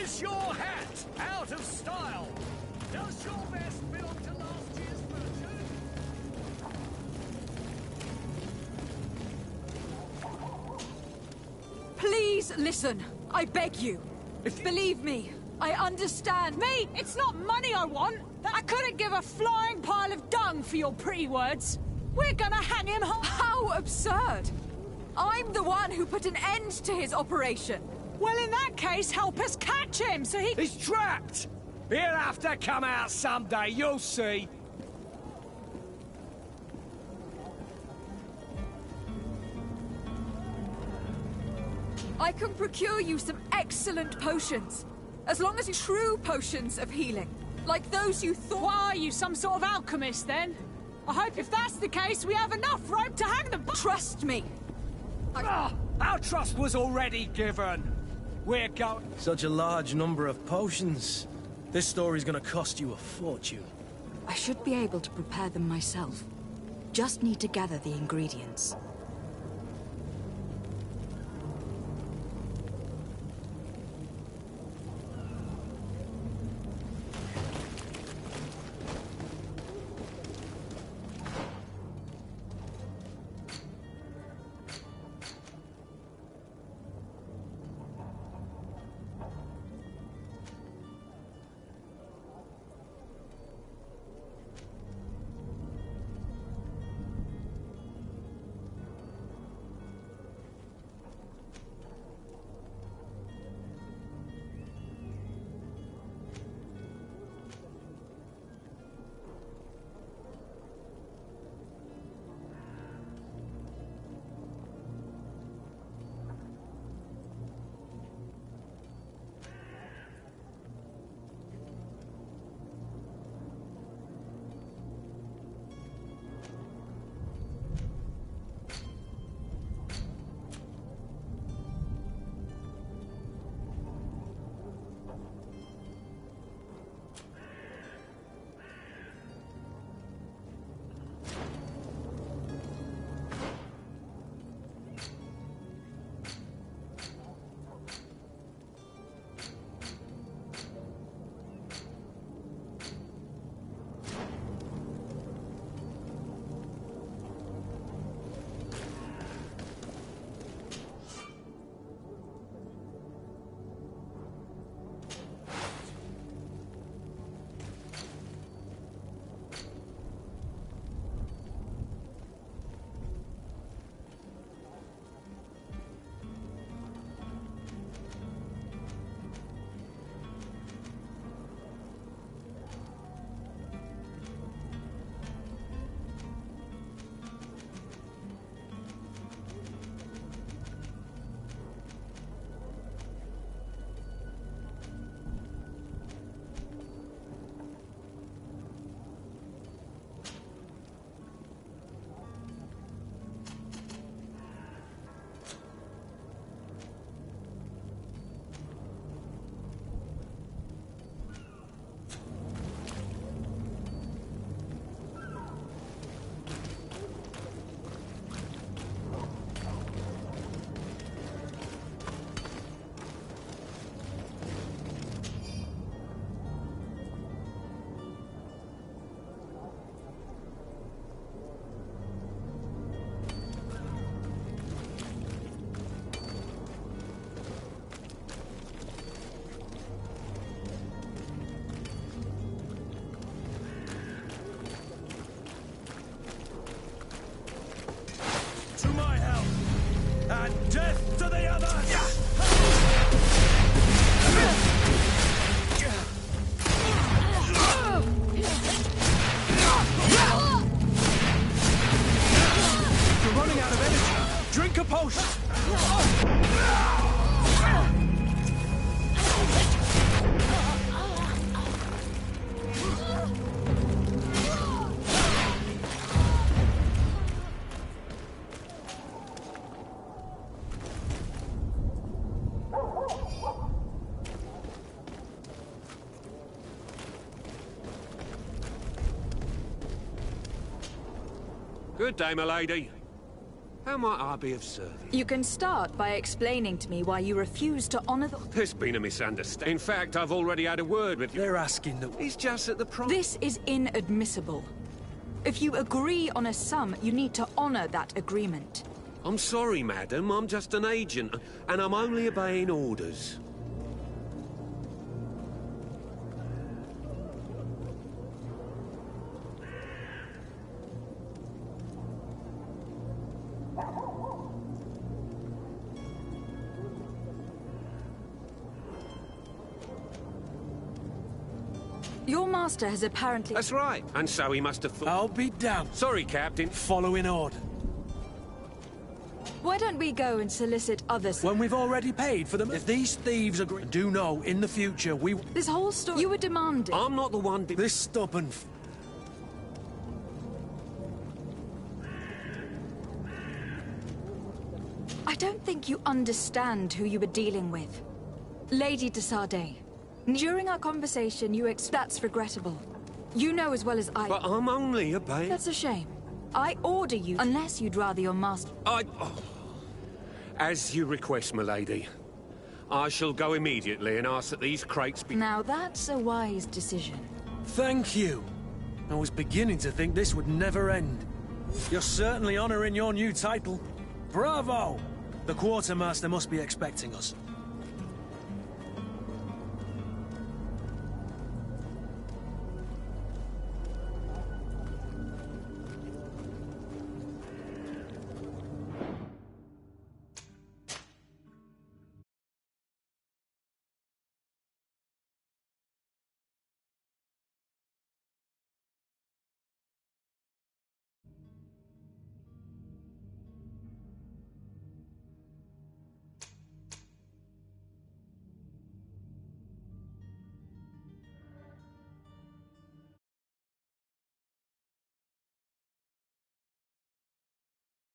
Is your hat out of style? Does your vest belong to last year's version? Please listen. I beg you. Believe me, I understand. Me? It's not money I want. I couldn't give a flying pile of dung for your pretty words. We're gonna hang him. How absurd! I'm the one who put an end to his operation. Well, in that case, help us catch him so he... He's trapped! He'll have to come out someday, you'll see. I can procure you some excellent potions. As long as true potions of healing. Like those you thought... Why are you, some sort of alchemist, then? I hope if that's the case, we have enough rope to hang them... Trust me. Our trust was already given. We're going... Such a large number of potions. This story's gonna cost you a fortune. I should be able to prepare them myself. Just need to gather the ingredients. post! Good day, my lady. How might I be of service? You can start by explaining to me why you refuse to honor the... There's been a misunderstanding. In fact, I've already had a word with you. They're asking that... He's just at the price. This is inadmissible. If you agree on a sum, you need to honor that agreement. I'm sorry, madam. I'm just an agent, and I'm only obeying orders. Your master has apparently... That's right. And so he must have thought... I'll be damned. Sorry, Captain. Following order. Why don't we go and solicit others? When we've already paid for them. If these thieves agree... Do know, in the future, we... This whole story... You were demanding... I'm not the one... This stubborn... I don't think you understand who you were dealing with. Lady de Sardet. During our conversation, that's regrettable. You know as well as I... But I'm only obeying... That's a shame. I order you, unless you'd rather your master... As you request, my lady. I shall go immediately and ask that these crates be... Now that's a wise decision. Thank you. I was beginning to think this would never end. You're certainly honoring your new title. Bravo! The quartermaster must be expecting us.